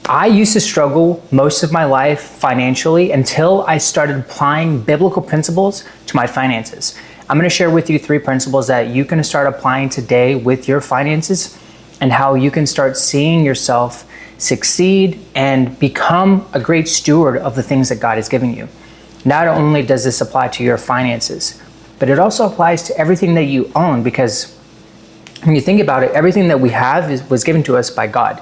I used to struggle most of my life financially until I started applying biblical principles to my finances. I'm going to share with you 3 principles that you can start applying today with your finances and how you can start seeing yourself succeed and become a great steward of the things that God is giving you. Not only does this apply to your finances, but it also applies to everything that you own, because when you think about it, everything that we have was given to us by God,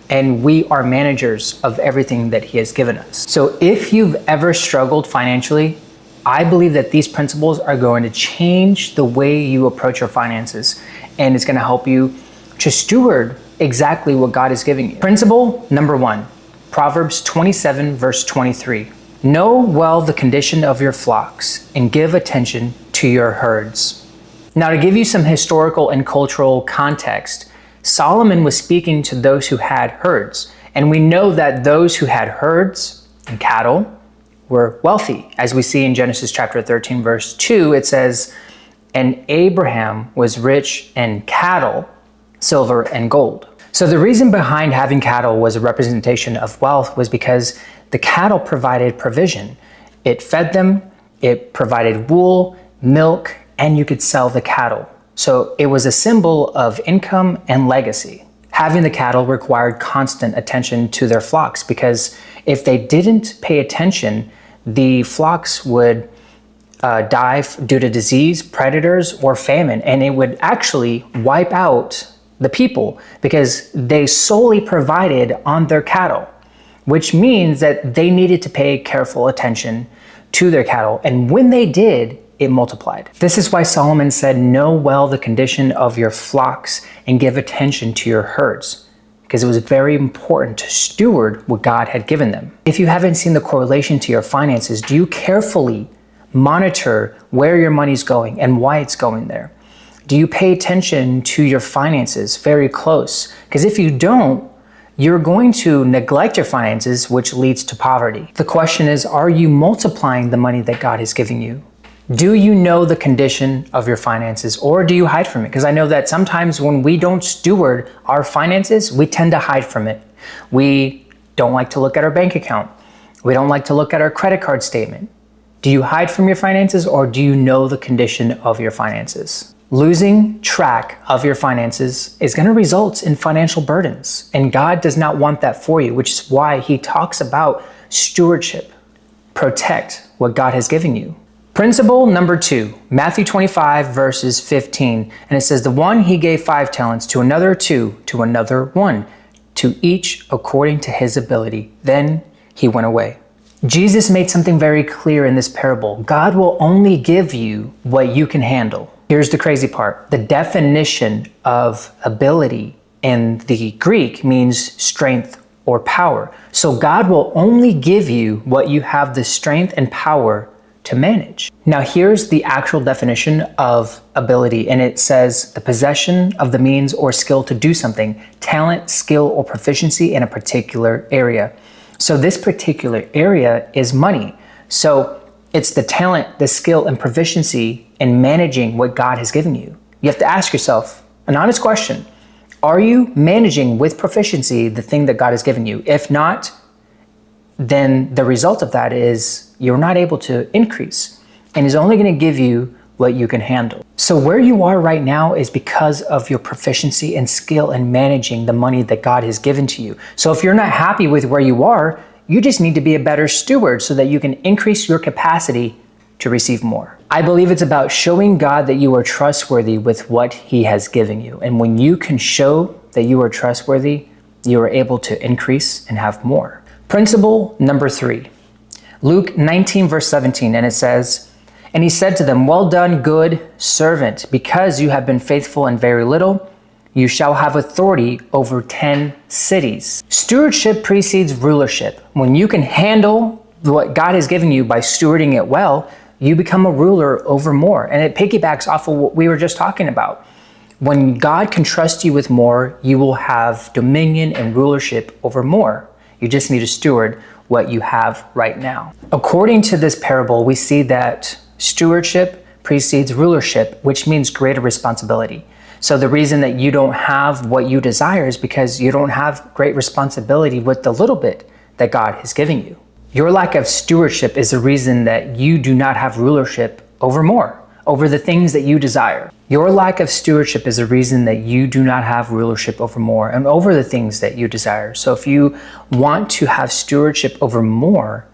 and we are managers of everything that He has given us. So if you've ever struggled financially, I believe that these principles are going to change the way you approach your finances, and it's going to help you to steward exactly what God is giving you. Principle number 1, Proverbs 27 verse 23. Know well the condition of your flocks and give attention to your herds. Now, to give you some historical and cultural context, Solomon was speaking to those who had herds. And we know that those who had herds and cattle were wealthy. As we see in Genesis chapter 13, verse 2, it says, "And Abraham was rich in cattle, silver, and gold." So the reason behind having cattle was a representation of wealth was because the cattle provided provision. It fed them, it provided wool, milk, and you could sell the cattle. So it was a symbol of income and legacy. Having the cattle required constant attention to their flocks, because if they didn't pay attention, the flocks would die due to disease, predators, or famine, and it would actually wipe out the people because they solely provided on their cattle, which means that they needed to pay careful attention to their cattle. And when they did, it multiplied. This is why Solomon said, "Know well the condition of your flocks and give attention to your herds," because it was very important to steward what God had given them. If you haven't seen the correlation to your finances, do you carefully monitor where your money's going and why it's going there? Do you pay attention to your finances very close? Because if you don't, you're going to neglect your finances, which leads to poverty. The question is, are you multiplying the money that God is giving you? Do you know the condition of your finances, or do you hide from it? Because I know that sometimes when we don't steward our finances, we tend to hide from it. We don't like to look at our bank account. We don't like to look at our credit card statement. Do you hide from your finances, or do you know the condition of your finances? Losing track of your finances is going to result in financial burdens, and God does not want that for you, which is why He talks about stewardship. Protect what God has given you. Principle number 2, Matthew 25 verses 15, and it says, "The one he gave 5 talents, to another 2, to another 1, to each according to his ability. Then he went away." Jesus made something very clear in this parable. God will only give you what you can handle. Here's the crazy part. The definition of ability in the Greek means strength or power. So God will only give you what you have the strength and power to manage. Now here's the actual definition of ability, and it says the possession of the means or skill to do something, talent, skill, or proficiency in a particular area. So this particular area is money. So it's the talent, the skill, and proficiency in managing what God has given you. You have to ask yourself an honest question. Are you managing with proficiency the thing that God has given you? If not, then the result of that is you're not able to increase, and is only going to give you what you can handle. So where you are right now is because of your proficiency and skill in managing the money that God has given to you. So if you're not happy with where you are, you just need to be a better steward so that you can increase your capacity to receive more. I believe it's about showing God that you are trustworthy with what He has given you. And when you can show that you are trustworthy, you are able to increase and have more. Principle number 3, Luke 19 verse 17, and it says, "And he said to them, 'Well done, good servant, because you have been faithful in very little, you shall have authority over 10 cities. Stewardship precedes rulership. When you can handle what God has given you by stewarding it well, you become a ruler over more. And it piggybacks off of what we were just talking about. When God can trust you with more, you will have dominion and rulership over more. You just need to steward what you have right now. According to this parable, we see that stewardship precedes rulership, which means greater responsibility. So the reason that you don't have what you desire is because you don't have great responsibility with the little bit that God has given you. Your lack of stewardship is the reason that you do not have rulership over the things that you desire. Your lack of stewardship is the reason that you do not have rulership over more and over the things that you desire. So if you want to have stewardship over more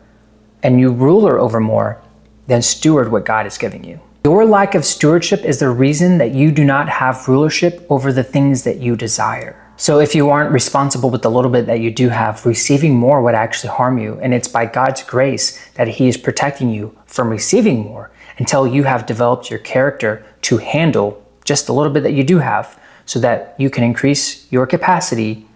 and you ruler over more, then steward what God is giving you. Your lack of stewardship is the reason that you do not have rulership over the things that you desire. So if you aren't responsible with the little bit that you do have, receiving more would actually harm you. And it's by God's grace that He is protecting you from receiving more until you have developed your character to handle just the little bit that you do have so that you can increase your capacity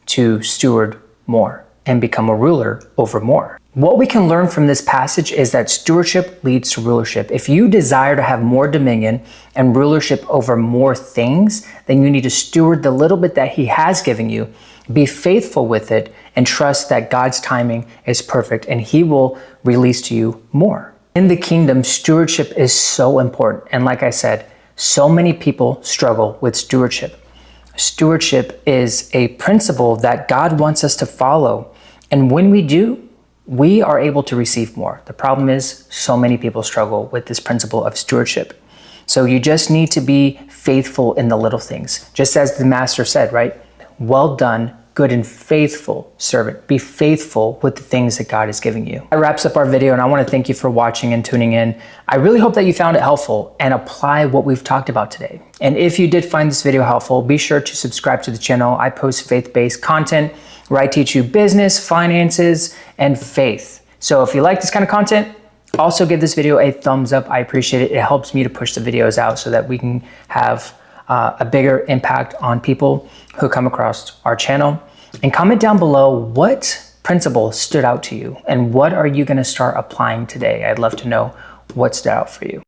to steward more and become a ruler over more. What we can learn from this passage is that stewardship leads to rulership. If you desire to have more dominion and rulership over more things, then you need to steward the little bit that He has given you, be faithful with it, and trust that God's timing is perfect and He will release to you more. In the kingdom, stewardship is so important. And like I said, so many people struggle with stewardship. Stewardship is a principle that God wants us to follow. And when we do, we are able to receive more. The problem is so many people struggle with this principle of stewardship. So you just need to be faithful in the little things. Just as the master said, right? Well done, good and faithful servant. Be faithful with the things that God is giving you. That wraps up our video, and I want to thank you for watching and tuning in. I really hope that you found it helpful and apply what we've talked about today. And if you did find this video helpful, be sure to subscribe to the channel. I post faith-based content where I teach you business, finances, and faith. So if you like this kind of content, also give this video a thumbs up. I appreciate it. It helps me to push the videos out so that we can have a bigger impact on people who come across our channel. And comment down below what principle stood out to you and what are you going to start applying today. I'd love to know what stood out for you.